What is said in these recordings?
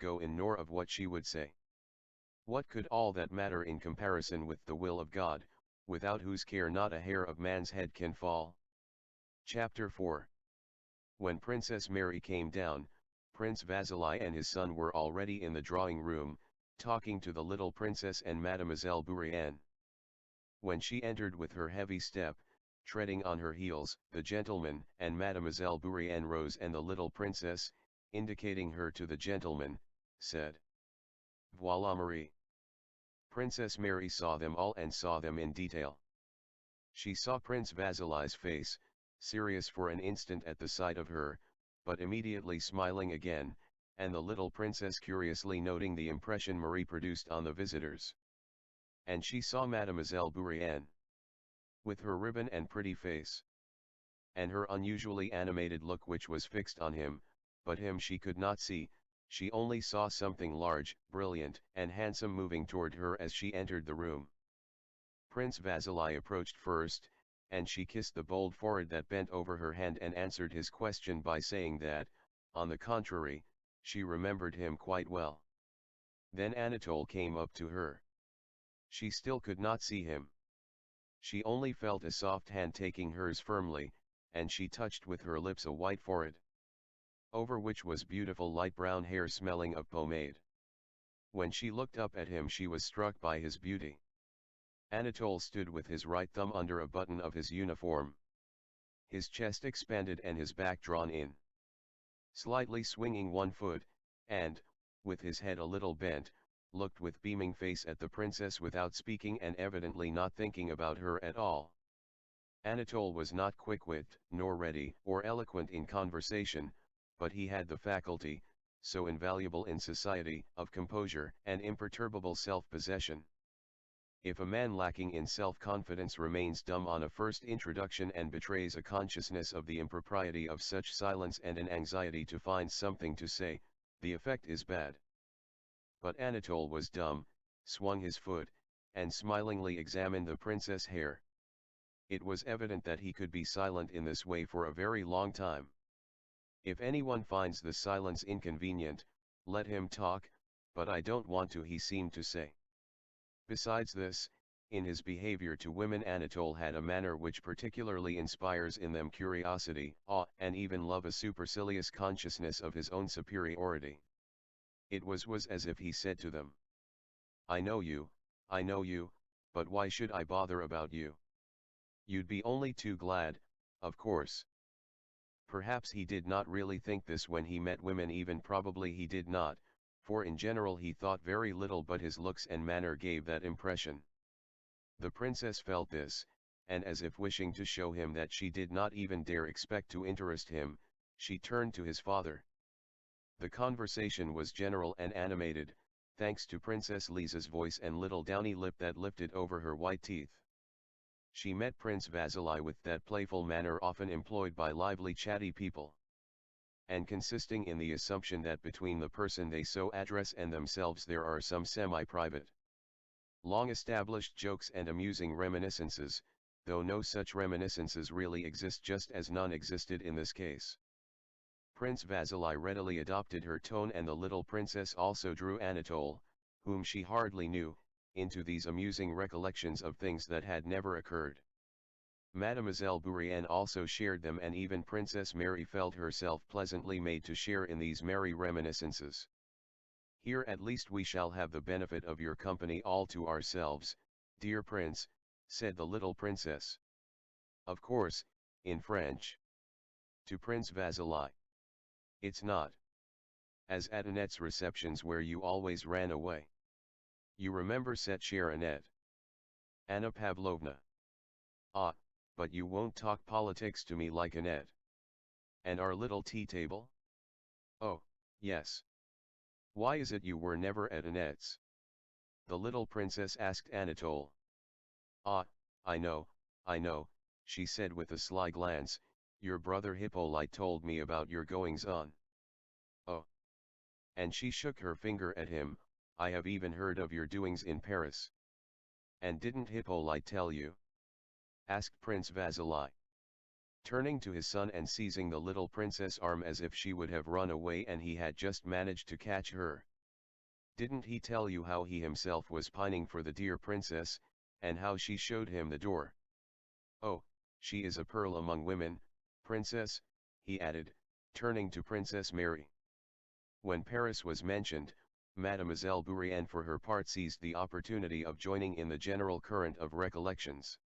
go in nor of what she would say. What could all that matter in comparison with the will of God, without whose care not a hair of man's head can fall? Chapter 4. When Princess Mary came down, Prince Vasili and his son were already in the drawing room, talking to the little princess and Mademoiselle Bourienne. When she entered with her heavy step, treading on her heels, the gentleman and Mademoiselle Bourienne rose, and the little princess, indicating her to the gentleman, said, "Voila Marie." Princess Mary saw them all and saw them in detail. She saw Prince Vasili's face, serious for an instant at the sight of her, but immediately smiling again, and the little princess curiously noting the impression Marie produced on the visitors. And she saw Mademoiselle Bourienne, with her ribbon and pretty face, and her unusually animated look which was fixed on him, but him she could not see. She only saw something large, brilliant, and handsome moving toward her as she entered the room. Prince Vasili approached first, and she kissed the bold forehead that bent over her hand and answered his question by saying that, on the contrary, she remembered him quite well. Then Anatole came up to her. She still could not see him. She only felt a soft hand taking hers firmly, and she touched with her lips a white forehead, over which was beautiful light brown hair smelling of pomade. When she looked up at him she was struck by his beauty. Anatole stood with his right thumb under a button of his uniform. His chest expanded and his back drawn in. Slightly swinging one foot, and, with his head a little bent, looked with beaming face at the princess without speaking and evidently not thinking about her at all. Anatole was not quick-witted, nor ready or eloquent in conversation, but he had the faculty, so invaluable in society, of composure and imperturbable self-possession. If a man lacking in self-confidence remains dumb on a first introduction and betrays a consciousness of the impropriety of such silence and an anxiety to find something to say, the effect is bad. But Anatole was dumb, swung his foot, and smilingly examined the princess' hair. It was evident that he could be silent in this way for a very long time. If anyone finds the silence inconvenient, let him talk, but I don't want to, he seemed to say. Besides this, in his behavior to women Anatole had a manner which particularly inspires in them curiosity, awe, and even love, a supercilious consciousness of his own superiority. It was as if he said to them, I know you, but why should I bother about you? You'd be only too glad, of course. Perhaps he did not really think this when he met women, even probably he did not, for in general he thought very little, but his looks and manner gave that impression. The princess felt this, and as if wishing to show him that she did not even dare expect to interest him, she turned to his father. The conversation was general and animated, thanks to Princess Lisa's voice and little downy lip that lifted over her white teeth. She met Prince Vasili with that playful manner often employed by lively chatty people, and consisting in the assumption that between the person they so address and themselves there are some semi-private, long-established jokes and amusing reminiscences, though no such reminiscences really exist, just as none existed in this case. Prince Vasili readily adopted her tone, and the little princess also drew Anatole, whom she hardly knew, into these amusing recollections of things that had never occurred. Mademoiselle Bourienne also shared them, and even Princess Mary felt herself pleasantly made to share in these merry reminiscences. Here at least we shall have the benefit of your company all to ourselves, dear prince, said the little princess. Of course, in French. To Prince Vasili. It's not as at Annette's receptions where you always ran away. You remember cette chère Annette? Anna Pavlovna. Ah, but you won't talk politics to me like Annette. And our little tea table? Oh, yes. Why is it you were never at Annette's? The little princess asked Anatole. Ah, I know, she said with a sly glance, your brother Hippolyte told me about your goings-on. Oh. And she shook her finger at him, I have even heard of your doings in Paris. And didn't Hippolyte tell you? Asked Prince Vasili, turning to his son and seizing the little princess' arm as if she would have run away and he had just managed to catch her. Didn't he tell you how he himself was pining for the dear princess, and how she showed him the door? Oh, she is a pearl among women, princess, he added, turning to Princess Mary. When Paris was mentioned, Mademoiselle Bourienne for her part seized the opportunity of joining in the general current of recollections.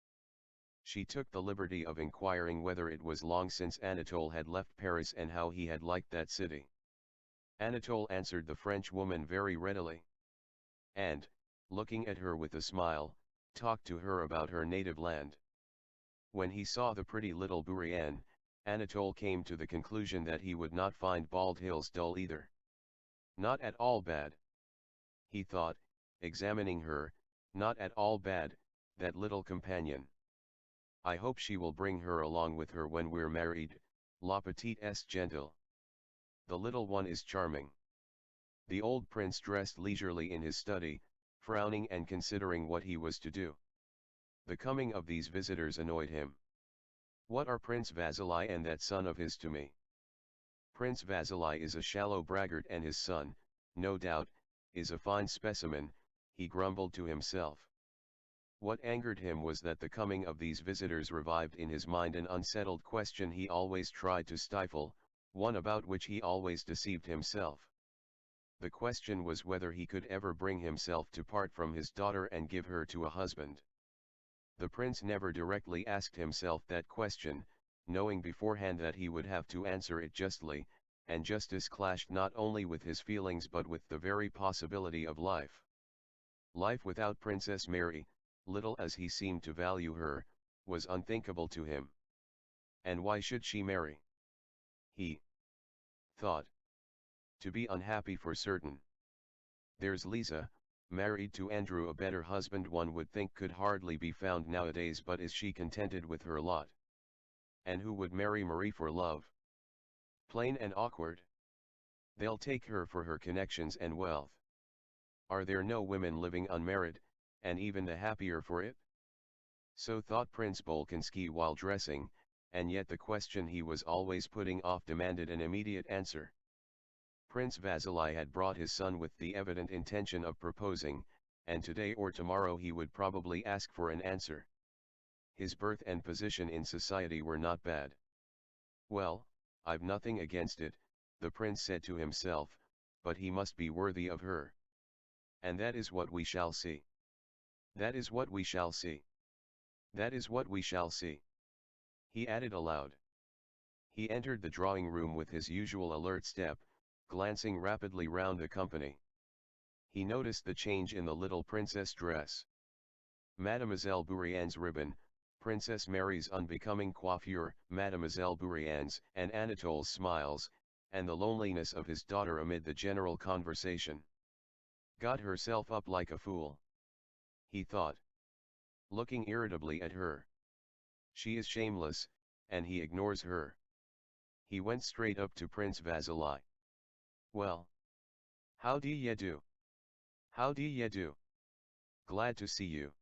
She took the liberty of inquiring whether it was long since Anatole had left Paris and how he had liked that city. Anatole answered the French woman very readily. And, looking at her with a smile, talked to her about her native land. When he saw the pretty little Bourienne, Anatole came to the conclusion that he would not find Bald Hills dull either. Not at all bad. He thought, examining her, not at all bad, that little companion. I hope she will bring her along with her when we're married, la petite est gentille. The little one is charming. The old prince dressed leisurely in his study, frowning and considering what he was to do. The coming of these visitors annoyed him. What are Prince Vasili and that son of his to me? Prince Vasili is a shallow braggart and his son, no doubt, is a fine specimen, he grumbled to himself. What angered him was that the coming of these visitors revived in his mind an unsettled question he always tried to stifle, one about which he always deceived himself. The question was whether he could ever bring himself to part from his daughter and give her to a husband. The prince never directly asked himself that question, knowing beforehand that he would have to answer it justly, and justice clashed not only with his feelings but with the very possibility of life. Life without Princess Mary, little as he seemed to value her, was unthinkable to him. And why should she marry? He thought. To be unhappy for certain. There's Lisa, married to Andrew, a better husband one would think could hardly be found nowadays, but is she contented with her lot? And who would marry Marie for love? Plain and awkward. They'll take her for her connections and wealth. Are there no women living unmarried, and even the happier for it? So thought Prince Bolkonsky while dressing, and yet the question he was always putting off demanded an immediate answer. Prince Vasili had brought his son with the evident intention of proposing, and today or tomorrow he would probably ask for an answer. His birth and position in society were not bad. Well, I've nothing against it, the prince said to himself, but he must be worthy of her. And that is what we shall see. That is what we shall see. That is what we shall see. He added aloud. He entered the drawing room with his usual alert step, glancing rapidly round the company. He noticed the change in the little princess dress. Mademoiselle Bourienne's ribbon, Princess Mary's unbecoming coiffure, Mademoiselle Bourienne's and Anatole's smiles, and the loneliness of his daughter amid the general conversation. Got herself up like a fool, he thought, looking irritably at her. She is shameless, and he ignores her. He went straight up to Prince Vasili. Well, how do ye do? How do ye do? Glad to see you.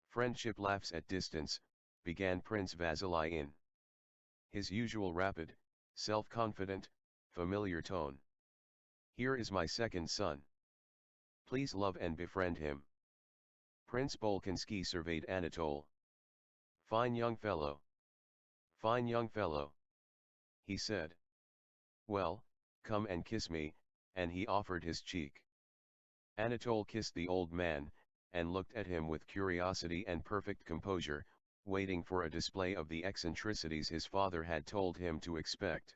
Friendship laughs at distance, began Prince Vasili in his usual rapid, self-confident, familiar tone. Here is my second son. Please love and befriend him. Prince Bolkonsky surveyed Anatole. Fine young fellow. Fine young fellow. He said. Well, come and kiss me, and he offered his cheek. Anatole kissed the old man, and looked at him with curiosity and perfect composure, waiting for a display of the eccentricities his father had told him to expect.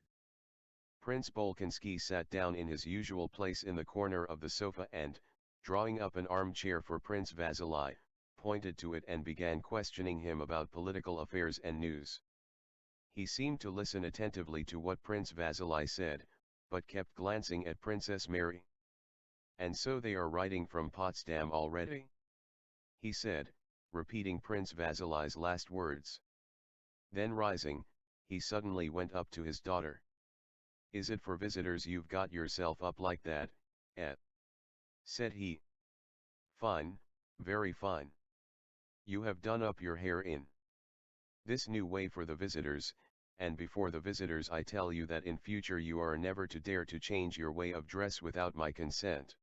Prince Bolkonsky sat down in his usual place in the corner of the sofa and, drawing up an armchair for Prince Vasili, pointed to it and began questioning him about political affairs and news. He seemed to listen attentively to what Prince Vasili said, but kept glancing at Princess Mary. And so they are writing from Potsdam already? He said, repeating Prince Vasili's last words. Then rising, he suddenly went up to his daughter. Is it for visitors you've got yourself up like that, said he. Fine, very fine. You have done up your hair in this new way for the visitors, and before the visitors I tell you that in future you are never to dare to change your way of dress without my consent.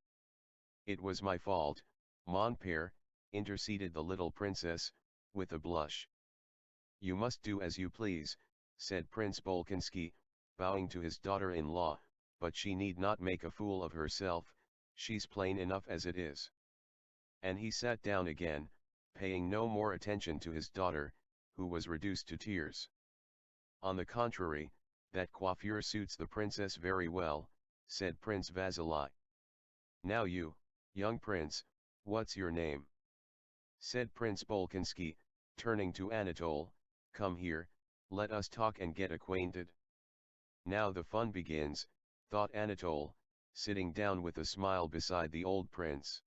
It was my fault, mon père, interceded the little princess, with a blush. You must do as you please, said Prince Bolkonsky, bowing to his daughter-in-law, but she need not make a fool of herself, she's plain enough as it is. And he sat down again, paying no more attention to his daughter, who was reduced to tears. On the contrary, that coiffure suits the princess very well, said Prince Vasili. Now you, young prince, what's your name? Said Prince Bolkonsky, turning to Anatole, come here, let us talk and get acquainted. Now the fun begins, thought Anatole, sitting down with a smile beside the old prince.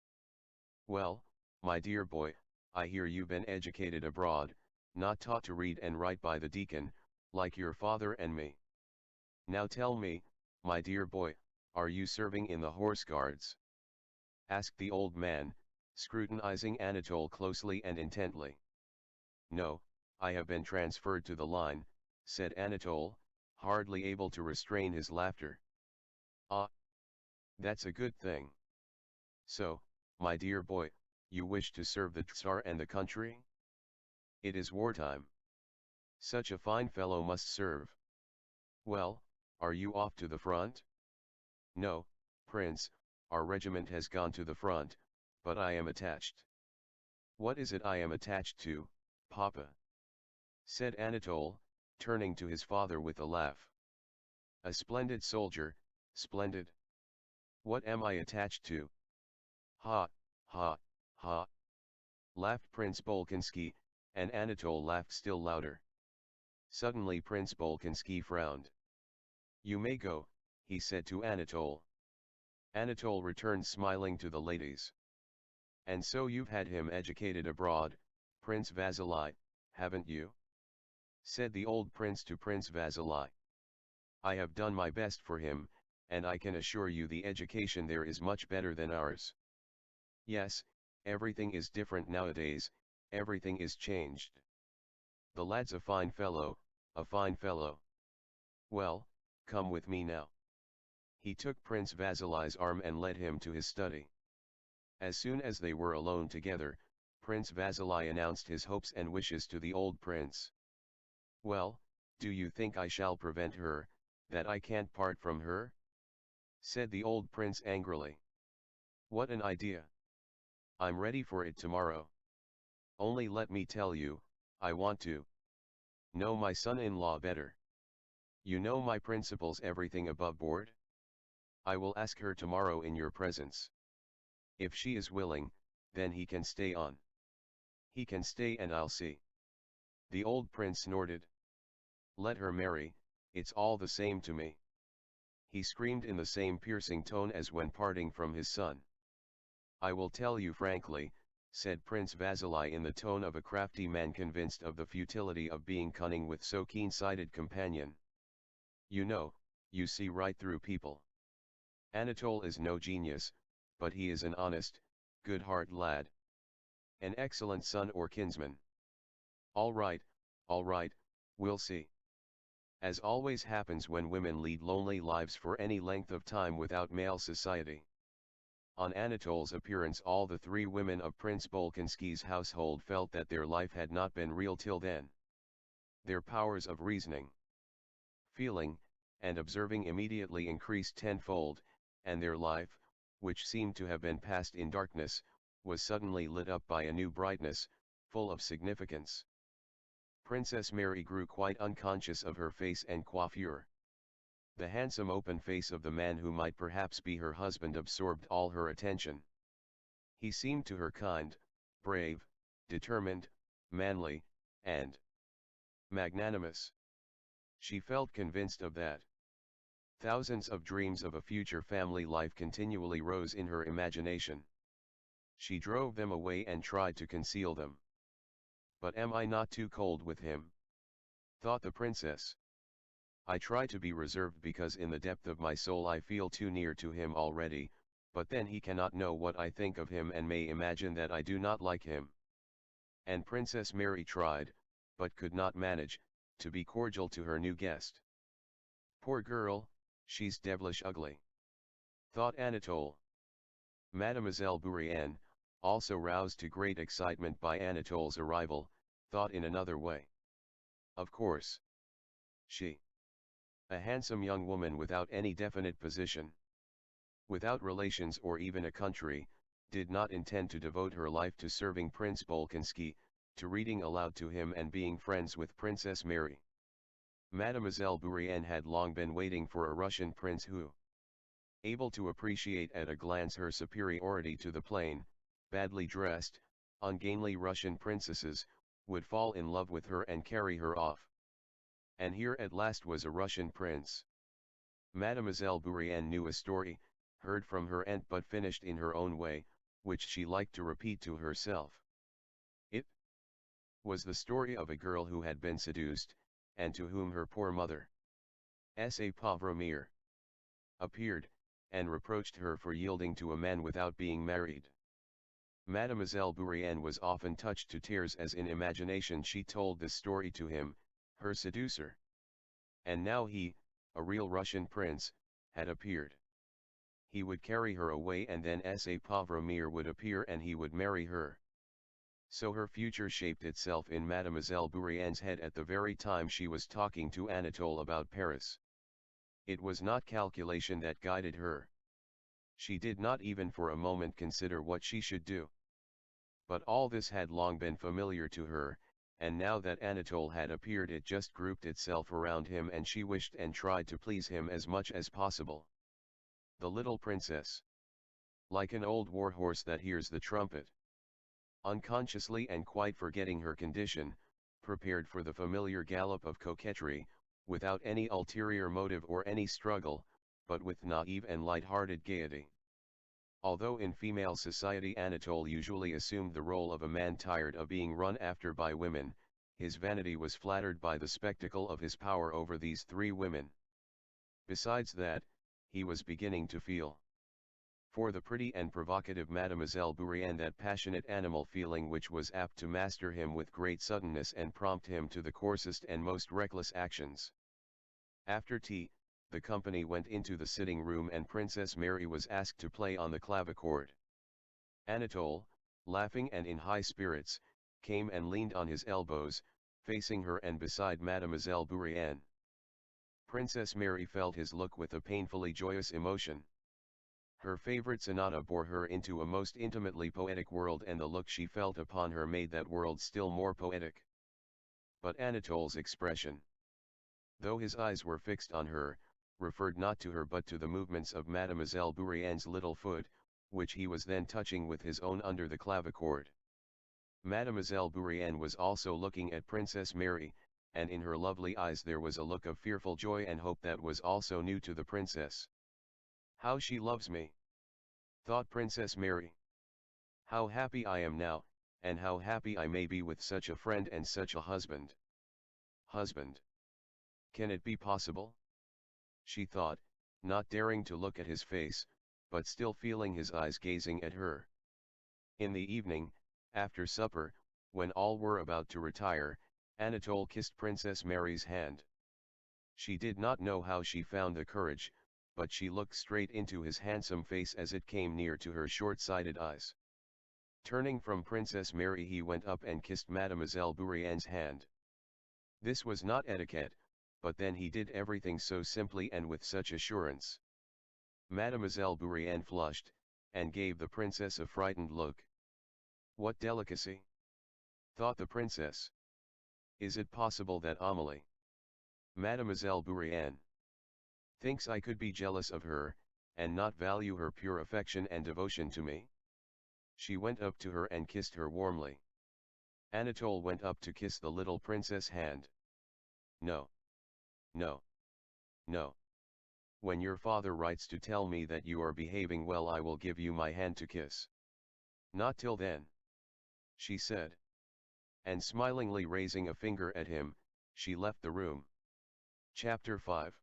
Well, my dear boy, I hear you've been educated abroad, not taught to read and write by the deacon, like your father and me. Now tell me, my dear boy, are you serving in the Horse Guards? Asked the old man, scrutinizing Anatole closely and intently. No, I have been transferred to the line, said Anatole, hardly able to restrain his laughter. Ah, that's a good thing. So, my dear boy, you wish to serve the Tsar and the country? It is wartime. Such a fine fellow must serve. Well, are you off to the front? No, Prince, our regiment has gone to the front, but I am attached. What is it I am attached to, Papa? Said Anatole, turning to his father with a laugh. A splendid soldier, splendid. What am I attached to? Ha, ha, ha. Laughed Prince Bolkonsky, and Anatole laughed still louder. Suddenly Prince Bolkonsky frowned. You may go, he said to Anatole. Anatole returned smiling to the ladies. And so you've had him educated abroad, Prince Vasili, haven't you? Said the old prince to Prince Vasili. I have done my best for him, and I can assure you the education there is much better than ours. Yes, everything is different nowadays, everything is changed. The lad's a fine fellow, a fine fellow. Well, come with me now. He took Prince Vasili's arm and led him to his study. As soon as they were alone together, Prince Vasili announced his hopes and wishes to the old prince. Well, do you think I shall prevent her, that I can't part from her? Said the old prince angrily. What an idea! I'm ready for it tomorrow. Only let me tell you, I want to know my son-in-law better. You know my principles, everything above board? I will ask her tomorrow in your presence. If she is willing, then he can stay on. He can stay and I'll see. The old prince snorted. Let her marry, it's all the same to me. He screamed in the same piercing tone as when parting from his son. I will tell you frankly, said Prince Vasili in the tone of a crafty man convinced of the futility of being cunning with so keen-sighted companion. You know, you see right through people. Anatole is no genius, but he is an honest, good-hearted lad. An excellent son or kinsman. All right, we'll see. As always happens when women lead lonely lives for any length of time without male society. On Anatole's appearance, all the three women of Prince Bolkonsky's household felt that their life had not been real till then. Their powers of reasoning, feeling, and observing immediately increased tenfold, and their life, which seemed to have been passed in darkness, was suddenly lit up by a new brightness, full of significance. Princess Mary grew quite unconscious of her face and coiffure. The handsome open face of the man who might perhaps be her husband absorbed all her attention. He seemed to her kind, brave, determined, manly, and magnanimous. She felt convinced of that. Thousands of dreams of a future family life continually rose in her imagination. She drove them away and tried to conceal them. But am I not too cold with him? Thought the princess. I try to be reserved because in the depth of my soul I feel too near to him already, but then he cannot know what I think of him and may imagine that I do not like him. And Princess Mary tried, but could not manage, to be cordial to her new guest. Poor girl, she's devilish ugly. Thought Anatole. Mademoiselle Bourienne, also roused to great excitement by Anatole's arrival, thought in another way. Of course. She, a handsome young woman without any definite position, without relations or even a country, did not intend to devote her life to serving Prince Bolkonsky, to reading aloud to him and being friends with Princess Mary. Mademoiselle Bourienne had long been waiting for a Russian prince who, able to appreciate at a glance her superiority to the plain, badly dressed, ungainly Russian princesses, would fall in love with her and carry her off. And here at last was a Russian prince. Mademoiselle Bourienne knew a story, heard from her aunt but finished in her own way, which she liked to repeat to herself. It was the story of a girl who had been seduced, and to whom her poor mother, sa pauvre mère, appeared, and reproached her for yielding to a man without being married. Mademoiselle Bourienne was often touched to tears as in imagination she told this story to him, her seducer. And now he, a real Russian prince, had appeared. He would carry her away and then sa pauvre mère would appear and he would marry her. So her future shaped itself in Mademoiselle Bourienne's head at the very time she was talking to Anatole about Paris. It was not calculation that guided her. She did not even for a moment consider what she should do. But all this had long been familiar to her, and now that Anatole had appeared it just grouped itself around him and she wished and tried to please him as much as possible. The little princess, like an old war horse that hears the trumpet, unconsciously and quite forgetting her condition, prepared for the familiar gallop of coquetry, without any ulterior motive or any struggle, but with naive and light-hearted gaiety. Although in female society Anatole usually assumed the role of a man tired of being run after by women, his vanity was flattered by the spectacle of his power over these three women. Besides that, he was beginning to feel for the pretty and provocative Mademoiselle Bourienne that passionate animal feeling which was apt to master him with great suddenness and prompt him to the coarsest and most reckless actions. After tea, the company went into the sitting room and Princess Mary was asked to play on the clavichord. Anatole, laughing and in high spirits, came and leaned on his elbows, facing her and beside Mademoiselle Bourienne. Princess Mary felt his look with a painfully joyous emotion. Her favorite sonata bore her into a most intimately poetic world and the look she felt upon her made that world still more poetic. But Anatole's expression, though his eyes were fixed on her, referred not to her but to the movements of Mademoiselle Bourienne's little foot, which he was then touching with his own under the clavichord. Mademoiselle Bourienne was also looking at Princess Mary, and in her lovely eyes there was a look of fearful joy and hope that was also new to the princess. "How she loves me!" thought Princess Mary. "How happy I am now, and how happy I may be with such a friend and such a husband." Husband! Can it be possible? She thought, not daring to look at his face, but still feeling his eyes gazing at her. In the evening, after supper, when all were about to retire, Anatole kissed Princess Mary's hand. She did not know how she found the courage, but she looked straight into his handsome face as it came near to her short-sighted eyes. Turning from Princess Mary he went up and kissed Mademoiselle Bourienne's hand. This was not etiquette, but then he did everything so simply and with such assurance. Mademoiselle Bourienne flushed, and gave the princess a frightened look. "What delicacy!" thought the princess. "Is it possible that Amélie, Mademoiselle Bourienne, thinks I could be jealous of her, and not value her pure affection and devotion to me?" She went up to her and kissed her warmly. Anatole went up to kiss the little princess' hand. "No. No. No. When your father writes to tell me that you are behaving well I will give you my hand to kiss. Not till then," she said. And smilingly raising a finger at him, she left the room. Chapter 5.